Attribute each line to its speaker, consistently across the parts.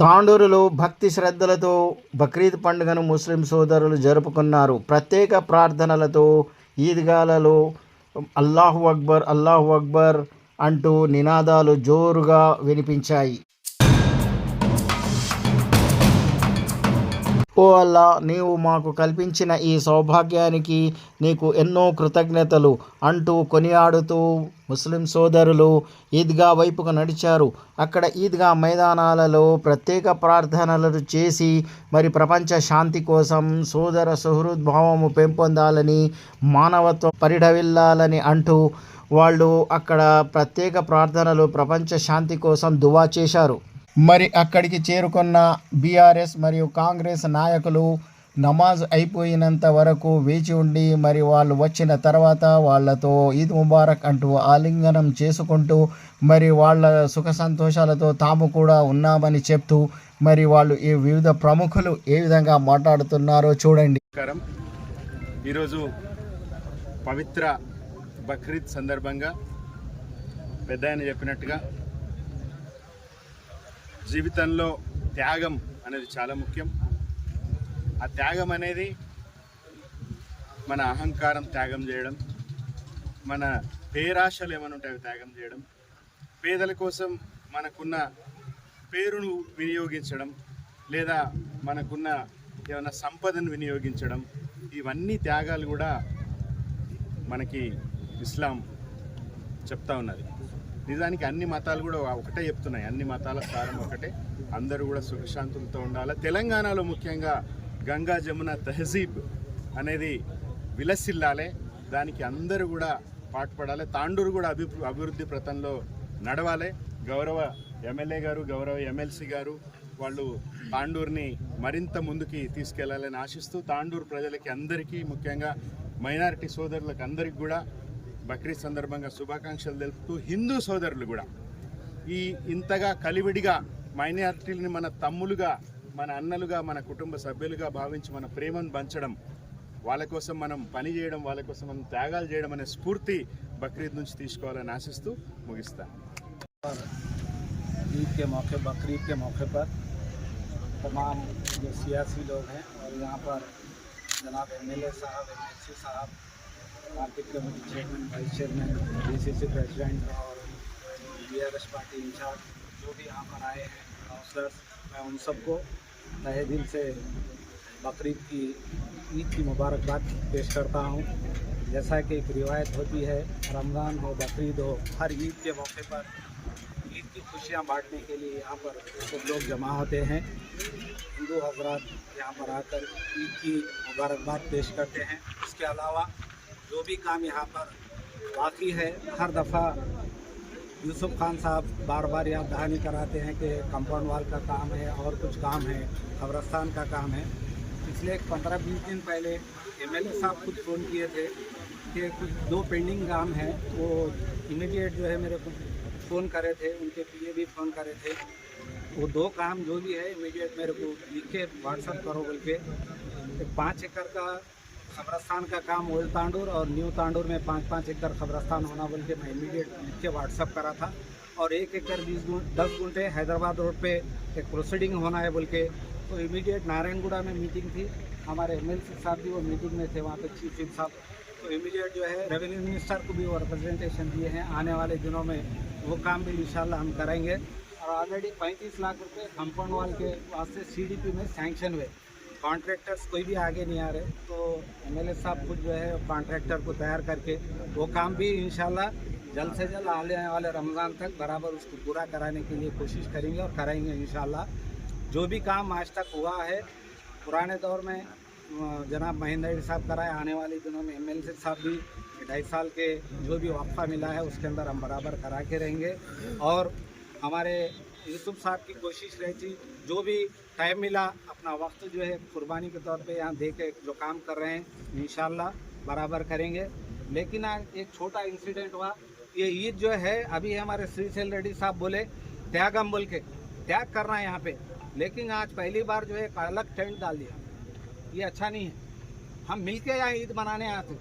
Speaker 1: తాండూరులో భక్తి శ్రద్ధలతో బక్రీద్ పండుగను ముస్లిం సోదరులు జరుపుకున్నారు. ప్రత్యేక ప్రార్థనలతో ఈద్గాలలో అల్లాహు అక్బర్ అల్లాహు అక్బర్ అంటూ నినాదాలు జోరుగా వినిపించాయి. ఓ అల్లా, నీవు మాకు కల్పించిన ఈ సౌభాగ్యానికి నీకు ఎన్నో కృతజ్ఞతలు అంటూ కొనియాడుతూ ముస్లిం సోదరులు ఈద్గా వైపుకు నడిచారు. అక్కడ ఈద్గా మైదానాలలో ప్రత్యేక ప్రార్థనలు చేసి మరి ప్రపంచ శాంతి కోసం సోదర సుహృద్భావము పెంపొందాలని, మానవత్వం పరిఢవిల్లాలని అంటూ వాళ్ళు అక్కడ ప్రత్యేక ప్రార్థనలు ప్రపంచ శాంతి కోసం దువా చేశారు. మరి అక్కడికి చేరుకున్న బీఆర్ఎస్ మరియు కాంగ్రెస్ నాయకులు నమాజ్ అయిపోయినంత వరకు వేచి ఉండి మరి వాళ్ళు వచ్చిన తర్వాత వాళ్ళతో ఈద్ ముబారక్ అంటూ ఆలింగనం చేసుకుంటూ మరి వాళ్ళ సుఖ సంతోషాలతో తాము కూడా ఉన్నామని చెప్తూ మరి వాళ్ళు ఈ వివిధ ప్రముఖులు ఏ విధంగా మాట్లాడుతున్నారో చూడండి.
Speaker 2: ఈరోజు పవిత్ర బక్రీద్ సందర్భంగా పెద్ద ఆయన చెప్పినట్టుగా జీవితంలో త్యాగం అనేది చాలా ముఖ్యం. ఆ త్యాగం అనేది మన అహంకారం త్యాగం చేయడం, మన పేరాశలు ఏమైనా ఉంటాయి త్యాగం చేయడం, పేదల కోసం మనకున్న పేరును వినియోగించడం, లేదా మనకున్న ఏమైనా సంపదను వినియోగించడం, ఇవన్నీ త్యాగాలు కూడా మనకి ఇస్లాం చెప్తా ఉన్నది. నిజానికి అన్ని మతాలు కూడా ఒకటే చెప్తున్నాయి, అన్ని మతాల సారం ఒకటే, అందరూ కూడా సుఖశాంతులతో ఉండాలి. తెలంగాణలో ముఖ్యంగా గంగా జమున తహజీబ్ అనేది విలసిల్లాలి, దానికి అందరూ కూడా పాటుపడాలి. తాండూరు కూడా అభివృద్ధి ప్రతంలో నడవాలి. గౌరవ ఎమ్మెల్యే గారు, గౌరవ ఎమ్మెల్సీ గారు వాళ్ళు తాండూరుని మరింత ముందుకి తీసుకెళ్లాలని ఆశిస్తూ తాండూరు ప్రజలకి అందరికీ, ముఖ్యంగా మైనారిటీ సోదరులకు అందరికీ కూడా బక్రీద్ సందర్భంగా శుభాకాంక్షలు తెలుపుతూ, హిందూ సోదరులు కూడా ఈ ఇంతగా కలివిడిగా మైనారిటీలని మన తమ్ములుగా, మన అన్నలుగా, మన కుటుంబ సభ్యులుగా భావించి మన ప్రేమను పంచడం, వాళ్ళ కోసం మనం పని చేయడం, వాళ్ళ కోసం మనం త్యాగాలు చేయడం అనే స్ఫూర్తి బక్రీద్ నుంచి తీసుకోవాలని ఆశిస్తూ ముగిస్తాను.
Speaker 3: ईद के मौके बकरीद के मौके पर तमाम जो सियासी लोग हैं और यहाँ पर जनाब एमएलए साहब, एमएलसी साहब, market committee chairman, vice chairman, DCC president और बीआरएस पार्टी इंचार्ज जो भी यहाँ पर आए हैं, काउंसलर्स, मैं उन सबको तहे दिल से बकरीद की ईद की मुबारकबाद पेश करता हूँ। जैसा कि एक रिवायत होती है, रमज़ान हो, बकरीद हो, हर ईद के मौके पर ईद की खुशियाँ बांटने के लिए यहाँ पर सब लोग जमा होते हैं। हिंदू हजरात यहाँ पर आकर ईद की मुबारकबाद पेश करते हैं। इसके अलावा जो भी काम यहाँ पर बाकी है, हर दफ़ा यूसुफ खान साहब बार बार याद दहानी कराते हैं कि कंपाउंड वाल का काम है और कुछ काम है, कब्रस्तान का काम है। पिछले 15-20 दिन पहले एमएलए साहब खुद फ़ोन किए थे कि कुछ 2 पेंडिंग काम है, वो इमीडिएट जो है मेरे को फ़ोन करे थे, उनके पीए भी फ़ोन करे थे। वो 2 काम जो भी है इमीडिएट मेरे को लिख के व्हाट्सअप करो बोल के। 5 एकड़ का कब्रस्तान का काम ओल्ड तांडूर और न्यू तांडूर में 5-5 एकड़ कब्रस्तान होना बोल के मैं इमीडिएट लिख के व्हाट्सअप करा था। और 1 एकड़ 10 गुंठे हैदराबाद रोड पे एक प्रोसीडिंग होना है बोल के, तो इमीडिएट नारायणगुड़ा में मीटिंग थी, हमारे एमएलसी साहब भी वो मीटिंग में थे, वहाँ पे चीफ विप साहब, तो इमीडिएट जो है रेवेन्यू मिनिस्टर को भी वो रिप्रेजेंटेशन दिए हैं। आने वाले दिनों में वो काम भी इंशाल्लाह हम करेंगे। और ऑलरेडी 35 लाख रुपए कंपाउंड वाल के वास्ते सीडीपी में सैंक्शन हुए, कॉन्ट्रैक्टर्स कोई भी आगे नहीं आ रहे, तो एमएलए साहब खुद जो है कॉन्ट्रैक्टर को तैयार करके वो काम भी इंशाल्लाह जल्द से जल्द आने वाले रमज़ान तक बराबर उसको पूरा कराने के लिए कोशिश करेंगे और कराएंगे इंशाल्लाह। जो भी काम आज तक हुआ है पुराने दौर में जनाब महेंद्र रेड्डी साहब कराए, आने वाले दिनों में एमएलसी साहब भी 2.5 साल के जो भी वक्फा मिला है उसके अंदर हम बराबर करा के रहेंगे। और हमारे यूसुफ साहब की कोशिश रहती, जो भी टाइम मिला अपना वक्त जो है कुर्बानी के तौर पे यहाँ दे के जो काम कर रहे हैं इंशाल्लाह बराबर करेंगे। लेकिन आज एक छोटा इंसिडेंट हुआ, ये ईद जो है अभी हमारे श्रीशैल रेड्डी साहब बोले त्यागम बोल के त्याग करना है यहाँ पे, लेकिन आज पहली बार जो है एक अलग टेंट डाल दिया, ये अच्छा नहीं है। हम मिलके यहाँ ईद मनाने आते,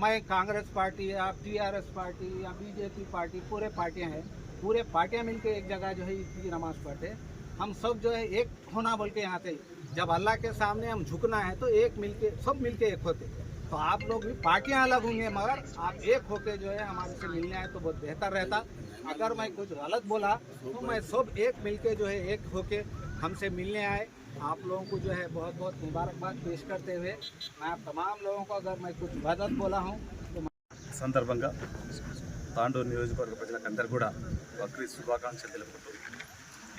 Speaker 3: मैं कांग्रेस पार्टी या टीआरएस पार्टी या बीजेपी पार्टी, पूरे पार्टियाँ हैं, पूरे पार्टियाँ मिलके एक जगह जो है ईद की नमाज़ पढ़ते, हम सब जो है एक होना बोल के यहाँ थे। जब अल्लाह के सामने हम झुकना है तो एक मिलके सब मिलके एक होते। तो आप लोग भी पार्टियाँ अलग होंगे मगर आप एक होके जो है हमारे से मिलने आए तो बहुत बेहतर रहता। अगर मैं कुछ गलत बोला तो मैं सब एक मिलके जो है एक होके हमसे मिलने आए। आप लोगों को जो है बहुत बहुत मुबारकबाद पेश करते हुए मैं आप तमाम लोगों को अगर मैं कुछ गलत बोला हूँ तो
Speaker 4: సందర్భంగా తాండూరు నియోజకవర్గ ప్రజలందరూ కూడా బక్రీద్ శుభాకాంక్షలు తెలుపుతూ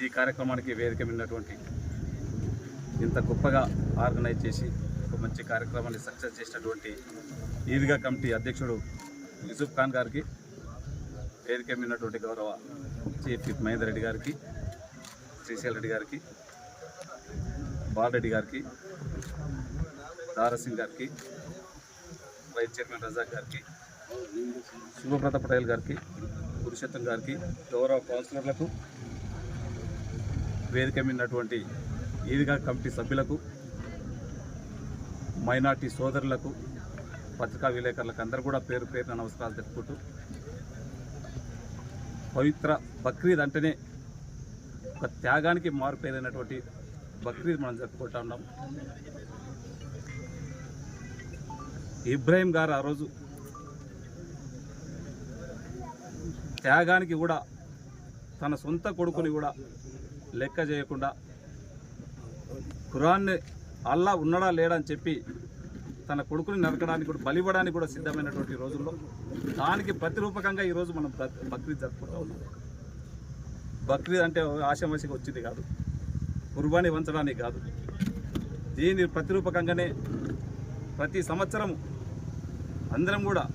Speaker 4: ఈ కార్యక్రమానికి వేదిక ఉన్నటువంటి ఇంత గొప్పగా ఆర్గనైజ్ చేసి ఒక మంచి కార్యక్రమాన్ని సక్సెస్ చేసినటువంటి ఈద్గా కమిటీ అధ్యక్షుడు యూసుఫ్ ఖాన్ గారికి, వేదిక ఉన్నటువంటి గౌరవ చీఫ్ విప్ మహేందర్ రెడ్డి గారికి, శ్రీశైల్ రెడ్డి గారికి, బాలరెడ్డి గారికి, దారాసింగ్ గారికి, వైస్ చైర్మన్ రజాక్ గారికి, శుభప్రత పటేల్ గారికి, పురుషోత్తం గారికి, గౌరవ కౌన్సిలర్లకు, వేదిక ఉన్నటువంటి ఈద్గా కమిటీ సభ్యులకు, మైనార్టీ సోదరులకు, పత్రికా విలేకరులకు అందరూ కూడా పేరు పేరున నమస్కారాలు తెలుపుకుంటూ, పవిత్ర బక్రీద్ అంటేనే ఒక త్యాగానికి మారుపేరైనటువంటి బక్రీద్ మనం జరుపుకుంటా ఉన్నాం. ఇబ్రాహీం గారు ఆ రోజు త్యాగానికి కూడా తన సొంత కొడుకుని కూడా లెక్క చేయకుండా ఖురాన్ని అల్లా ఉన్నాడా లేడా అని చెప్పి తన కొడుకుని నరకడానికి కూడా బలివ్వడానికి కూడా సిద్ధమైనటువంటి రోజుల్లో దానికి ప్రతిరూపకంగా ఈరోజు మనం బక్రీద్ జరుపుకుంటూ ఉన్నాం. బక్రీద్ అంటే ఆషామాషిగా వచ్చింది కాదు, కుర్బానీ వంచడానికి కాదు. దీని ప్రతిరూపకంగానే ప్రతి సంవత్సరం అందరం కూడా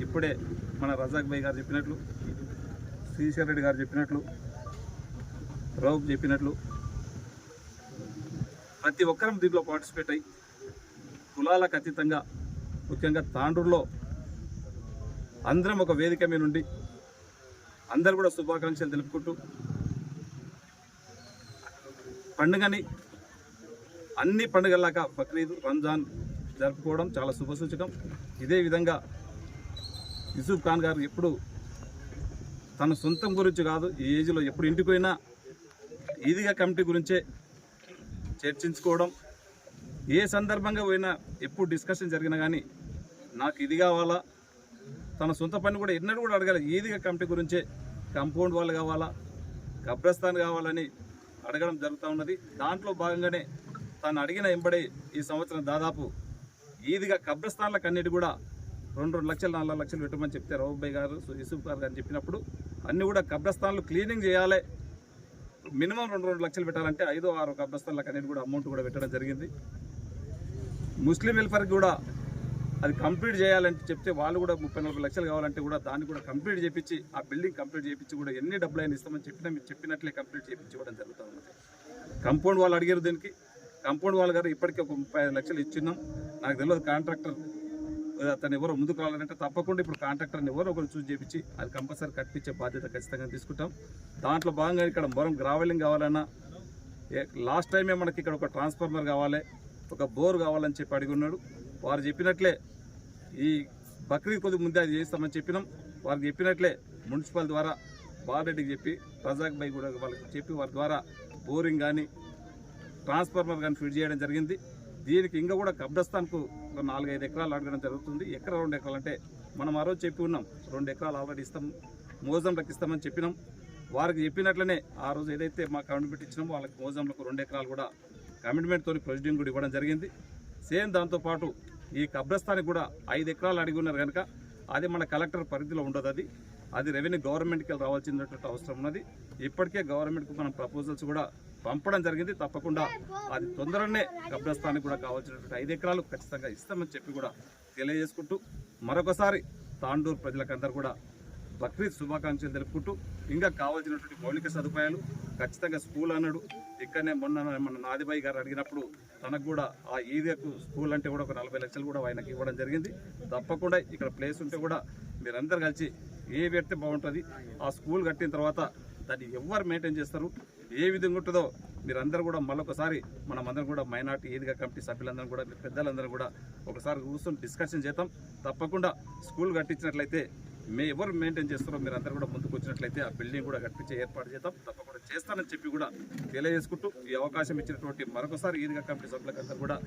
Speaker 4: ఇప్పుడే మన రజాక్ భాయ్ గారు చెప్పినట్లు, శ్రీశైల్ రెడ్డి గారు చెప్పినట్లు, రౌఫ్ చెప్పినట్లు ప్రతి ఒక్కరం దీంట్లో పార్టిసిపేట్ అయ్యి కులాలకు అతీతంగా ముఖ్యంగా తాండూరులో అందరం ఒక వేదిక మీద నుండి అందరూ కూడా శుభాకాంక్షలు తెలుపుకుంటూ పండుగని అన్ని పండుగల్లాగా బక్రీద్, రంజాన్ జరుపుకోవడం చాలా శుభసూచకం. ఇదే విధంగా యూసుఫ్ ఖాన్ గారు ఎప్పుడు తన సొంతం గురించి కాదు, ఈ ఏజ్లో ఎప్పుడు ఇంటికి పోయినా ఈద్గా కమిటీ గురించే చర్చించుకోవడం, ఏ సందర్భంగా పోయినా ఎప్పుడు డిస్కషన్ జరిగినా కానీ నాకు ఇది కావాలా, తన సొంత పని కూడా ఎన్నడూ కూడా అడగాలి. ఈద్గా కమిటీ గురించే కాంపౌండ్ వాళ్ళు కావాలా, కబ్రస్థాన్ కావాలని అడగడం జరుగుతూ ఉన్నది. దాంట్లో భాగంగానే తను అడిగిన ఎంబడే ఈ సంవత్సరం దాదాపు ఈద్గా కబ్రస్థాన్లకు అన్నిటి కూడా 2 లక్షలు 4 లక్షలు పెట్టమని చెప్తే రౌఫ్ భాయ్ గారు, యూసుఫ్ ఖాన్ గారు చెప్పినప్పుడు అన్నీ కూడా కబ్రస్థాన్లు క్లీనింగ్ చేయాలి, మినిమం 2 లక్షలు పెట్టాలంటే 5-6 కబ్రస్థాన్లకు అన్నిటి కూడా అమౌంట్ కూడా పెట్టడం జరిగింది. ముస్లిం వెల్ఫేర్కి కూడా అది కంప్లీట్ చేయాలంటే చెప్తే వాళ్ళు కూడా 30-40 లక్షలు కావాలంటే కూడా దాన్ని కూడా కంప్లీట్ చేయించి ఆ బిల్డింగ్ కంప్లీట్ చేయించి కూడా ఎన్ని డబ్బులు అయినా ఇస్తామని చెప్పినట్లే కంప్లీట్ చేయించి ఇవ్వడం జరుగుతూ ఉన్నది. కాంపౌండ్ వాళ్ళు అడిగారు, దీనికి కాంపౌండ్ వాళ్ళు గారు ఇప్పటికీ ఒక 35 లక్షలు ఇచ్చిన్నాం. నాకు తెలియదు కాంట్రాక్టర్ అతను ఎవరో ముందుకు రావాలంటే తప్పకుండా ఇప్పుడు కాంట్రాక్టర్ని ఎవరో ఒకరు చూసి చేయించి అది కంపల్సరీ కట్టించే బాధ్యత ఖచ్చితంగా తీసుకుంటాం. దాంట్లో భాగంగా ఇక్కడ మొరం గ్రావెలింగ్ కావాలన్నా, లాస్ట్ టైమే మనకి ఇక్కడ ఒక ట్రాన్స్ఫార్మర్ కావాలి, ఒక బోర్ కావాలని చెప్పి అడిగి ఉన్నాడు. వారు చెప్పినట్లే ఈ బక్రీద్ కొద్ది ముందే అది చేస్తామని చెప్పినాం. వారికి చెప్పినట్లే మున్సిపల్ ద్వారా బాలరెడ్డికి చెప్పి, రజాక్ భాయ్ కూడా వాళ్ళకి చెప్పి వారి ద్వారా బోరింగ్ కానీ ట్రాన్స్ఫార్మర్ కానీ ఫిట్ చేయడం జరిగింది. దీనికి ఇంకా కూడా కబ్రస్థాన్కు ఒక 4-5 ఎకరాలు అడగడం జరుగుతుంది. 1-2 ఎకరాలు అంటే మనం ఆ రోజు చెప్పి ఉన్నాం 2 ఎకరాలు ఆల్రెడీ ఇస్తాం, మోజంలకు ఇస్తామని చెప్పినాం. వారికి చెప్పినట్లనే ఆ రోజు ఏదైతే మా కమిట్మెంట్ ఇచ్చినామో వాళ్ళకి మోజంలకు 2 ఎకరాలు కూడా కమిట్మెంట్తో ప్రొసీడింగ్ కూడా ఇవ్వడం జరిగింది. సేమ్ దాంతోపాటు ఈ కబ్రస్థానికి కూడా 5 ఎకరాలు అడిగి ఉన్నారు కనుక అది మన కలెక్టర్ పరిధిలో ఉండదు, అది రెవెన్యూ గవర్నమెంట్కి రావాల్సినటువంటి అవసరం ఉన్నది. ఇప్పటికే గవర్నమెంట్కు మనం ప్రపోజల్స్ కూడా పంపడం జరిగింది. తప్పకుండా అది తొందరనే కబ్రస్థానికి కూడా కావాల్సినటువంటి 5 ఎకరాలు ఖచ్చితంగా ఇస్తామని చెప్పి కూడా తెలియజేసుకుంటూ మరొకసారి తాండూరు ప్రజలకందరూ కూడా బక్రీద్ శుభాకాంక్షలు తెలుపుకుంటూ ఇంకా కావాల్సినటువంటి మౌలిక సదుపాయాలు ఖచ్చితంగా స్కూల్ అన్నాడు. ఇక్కడనే మన నాదిబాయి గారు అడిగినప్పుడు తనకు కూడా ఆ ఈద్గాకు స్కూల్ అంటే కూడా ఒక 40 లక్షలు కూడా ఆయనకి ఇవ్వడం జరిగింది. తప్పకుండా ఇక్కడ ప్లేస్ ఉంటే కూడా మీరందరూ కలిసి ఏ పెడితే బాగుంటుంది, ఆ స్కూల్ కట్టిన తర్వాత దాన్ని ఎవరు మెయింటైన్ చేస్తారు, ఏ విధంగా ఉంటుందో మీరందరూ కూడా మళ్ళొకసారి మనమందరం కూడా మైనార్టీ ఈద్గా కమిటీ సభ్యులందరూ కూడా పెద్దలందరూ కూడా ఒకసారి కూర్చొని డిస్కషన్ చేద్దాం. తప్పకుండా స్కూల్ కట్టించినట్లయితే ఎవరు మెయింటైన్ చేస్తారో మీరు అందరూ కూడా ముందుకు వచ్చినట్లయితే ఆ బిల్డింగ్ కూడా కట్టించే ఏర్పాటు చేద్దాం, తప్పకుండా చేస్తానని చెప్పి కూడా తెలియజేసుకుంటూ ఈ అవకాశం ఇచ్చినటువంటి మరొకసారి ఈద్గా కమిటీ సభ్యులందరూ కూడా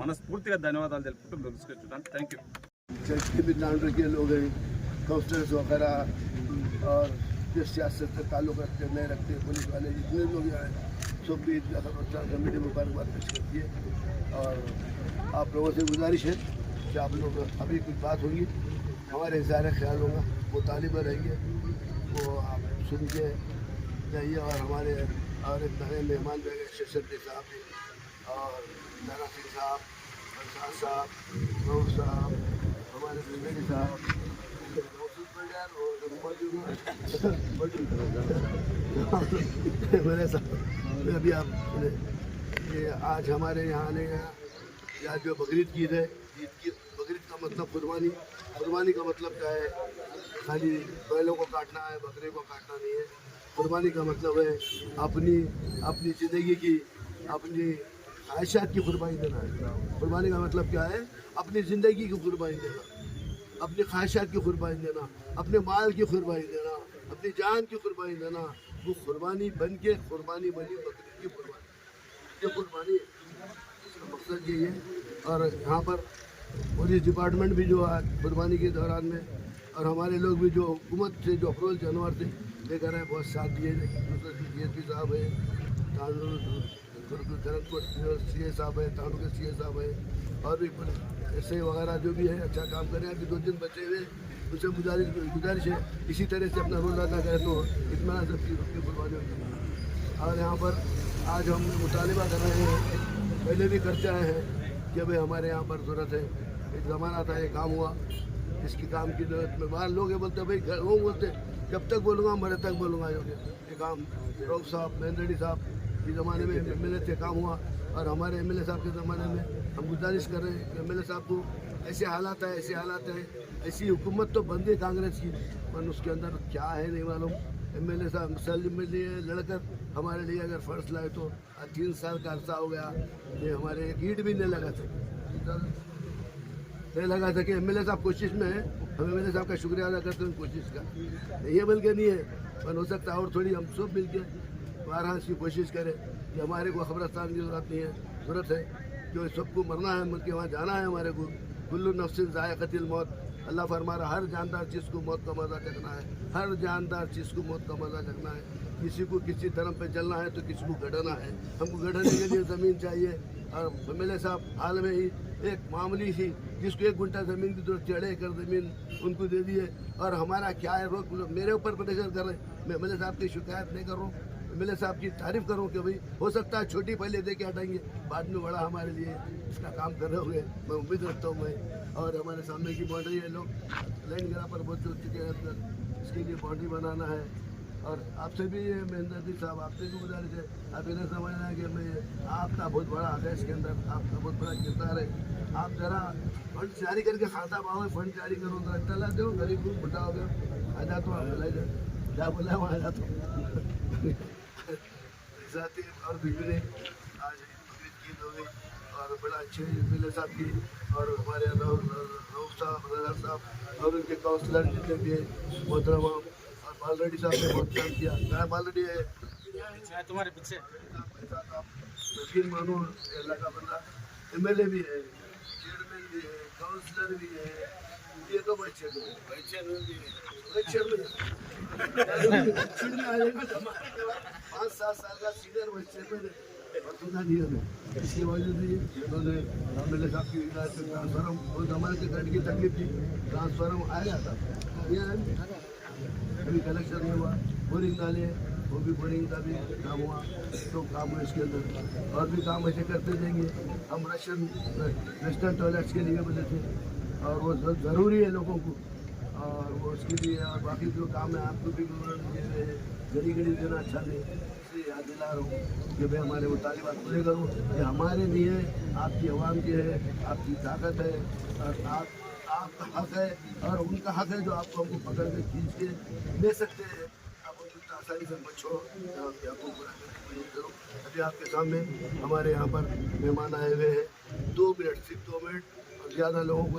Speaker 4: మనస్ఫూర్తిగా ధన్యవాదాలు తెలుపుకుంటూ ముగించుకుంటున్నాను. Thank you.
Speaker 5: चर्च के भी नागरिक के लोग हैं, काउंसलर्स वगैरह और जो सियासत से ताल्लुक रखते नहीं रखते, पुलिस वाले जितने लोग यहाँ हैं सब भी ईदगाह कमेटी मुबारकबाद पेश करती है। और आप लोगों से गुजारिश है कि आप लोग अभी कुछ बात होगी, हमारे इज़हार ख्याल होगा, वो तालिबा रहेंगे, वो आप सुन के जाइए। और हमारे और एक नए मेहमान भी गए, शेषट्टी साहब भी और दाना सिंह साहब, प्रसाद साहब, नूर साहब, हमारे जिंदगी साहब, मेरे साहब अभी आप सुने कि आज हमारे यहाँ आने या जो बकरीद की ईद है, ईद की बकरीद का मतलब कुर्बानी, कुर्बानी का मतलब क्या है? खाली बैलों को काटना है, बकरे को काटना नहीं है। कुर्बानी का मतलब है अपनी ज़िंदगी की, अपनी ख्वाहिशात की कुर्बानी देना है। कुर्बानी का मतलब क्या है? अपनी ज़िंदगी की कुर्बानी देना, अपनी ख्वाहिशात की कुर्बानी देना, अपने माल की कुर्बानी देना, अपनी जान की कुर्बानी देना। वो कुर्बानी बन के कुर्बानी बनी बकरीद की कुर्बानी, ये कुर्बानी है, इसका मकसद यही है। और यहाँ पर पुलिस डिपार्टमेंट भी जो आज कुर्बानी के दौरान में, और हमारे लोग भी जो हुकूमत से जो अप्रूवल जानवर थे लेकर आए, बहुत साथ दिए। DSP साहब है, धर्मपुर CA साहब है, तानू के CA साहब है, और भी ऐसे वगैरह जो भी है अच्छा काम कर रहे हैं। अभी 2 दिन बचे हुए, उनसे गुजारिश है इसी तरह से अपना रोल अदा करें तो इतना सबकी कुर्बानी होगी। और यहाँ पर आज हम मुतालिबा कर रहे हैं, पहले भी करते आए हैं कि भाई हमारे यहाँ पर ज़रूरत है। एक ज़माना था, ये काम हुआ, इसकी काम की जरूरत में बाहर लोग बोलते भाई घर वो बोलते जब तक बोलूँगा मरे तक बोलूँगा। ये काम रऊफ साहब, मेहंदड़ी साहब के ज़माने में MLA से काम हुआ, और हमारे MLA साहब के ज़माने में हम गुजारिश कर रहे हैं कि MLA साहब को ऐसे हालात है, ऐसी हुकूमत तो बंदी कांग्रेस की, पर उसके अंदर क्या है नहीं मालूम। MLA साहब सैलरी में लिए लड़कर हमारे लिए अगर फर्ज लाए तो 3 साल का अर्सा हो गया, ये हमारे एक ईंट भी नहीं लगा था कि MLA साहब कोशिश में है। हम MLA साहब का शुक्रिया अदा करते हैं कोशिश का, ये बल के नहीं है, पर हो सकता है और थोड़ी हम सब मिल के 12 की कोशिश करें कि हमारे को खबरस्तान की ज़रूरत नहीं है, ज़रूरत है जो सबको मरना है, मर के वहाँ जाना है। हमारे को कुल्लु नफ्सिन ज़ायक़तुल मौत, अल्लाह फरमा रहा हर जानदार चीज़ को मौत का मज़ा चखना है, हर जानदार चीज़ को मौत का मज़ा चखना है। किसी को किसी धर्म पे चलना है तो किसी को गढ़ना है, हमको गढ़ने के लिए ज़मीन चाहिए। और MLA साहब हाल में ही एक मामूली सी जिसको 1 गुंठा ज़मीन की जरूरत 1.5 एकड़ ज़मीन उनको दे दिए। और हमारा क्या है, रोक मेरे ऊपर प्रेशर कर रहे हैं। मैं MLA साहब की शिकायत नहीं कर रहा हूँ, MLA साहब की तारीफ करूँ कि भाई हो सकता है छोटी पहले दे के हटाएंगे, बाद में बड़ा हमारे लिए इसका काम कर रहे होंगे, मैं उम्मीद रखता हूँ मैं। और हमारे सामने की बाउंड्री है, लोग लाइन गिरा पर बहुत चुक चुके हैं अंदर, इसके लिए बाउंड्री बनाना है। और आपसे भी ये महेंद्र जी साहब, आपसे भी गुजारिश है, आप इन्हें समझना है कि मैं आपका बहुत बड़ा हाथ है इसके अंदर, आपका बहुत बड़ा किरदार है। आप ज़रा फंड जारी करके खाता पाओ, फंड जारी करो, तला दो, गरीब को बताओ, आ जाता हूँ, क्या बोला वहाँ आ जाता हूँ। साथी और बिजली आज बकरीद की हो गई, और बड़ा अच्छे MLA साहब की, और हमारे रऊफ साहब, रज़ा साहब, और उनके काउंसलर जितने भी हैं मोहतरम, और बालरेड्डी साहब ने बहुत काम किया। मैं बालरेड्डी है तुम्हारे पीछे यकीन मानो, अल्लाह का बंदा MLA भी है, चेयरमैन भी है, काउंसलर भी है, ये तो भाई चेयरमैन भी है, 5-7 साल का सीनियर वाइस चेयरमैन है, इसके वजह से उन्होंने MLA साहब की हिदायत से ट्रांसफार्म, उस जमाने से करंट की तकलीफ थी, ट्रांसफार्म आया था, अभी कलेक्शन नहीं हुआ। बोरिंग डाले, वो भी बोरिंग का भी काम हुआ, तो काम हुआ इसके अंदर, और भी काम ऐसे करते जाएंगे। हम वेस्टर्न टॉयलेट्स के लिए बोले थे, और वो ज़रूरी है लोगों को, और वो उसके लिए, और बाकी जो काम है आपको भी घड़ी देना अच्छा नहीं, इसलिए याद दिला रहा हूँ कि भाई हमारे मुतालिबात पूरे करो। ये हमारे लिए, आपकी आवाम की है, आपकी ताकत है, और आपका हक है, और उनका हक है जो आपको हमको पकड़ के खींच के ले सकते हैं। आप उनको आसानी से बचो, आपको पूरा करो। अभी आपके सामने हमारे यहाँ पर मेहमान आए हुए हैं, 2 मिनट, सिर्फ 2 मिनट, और ज़्यादा लोगों को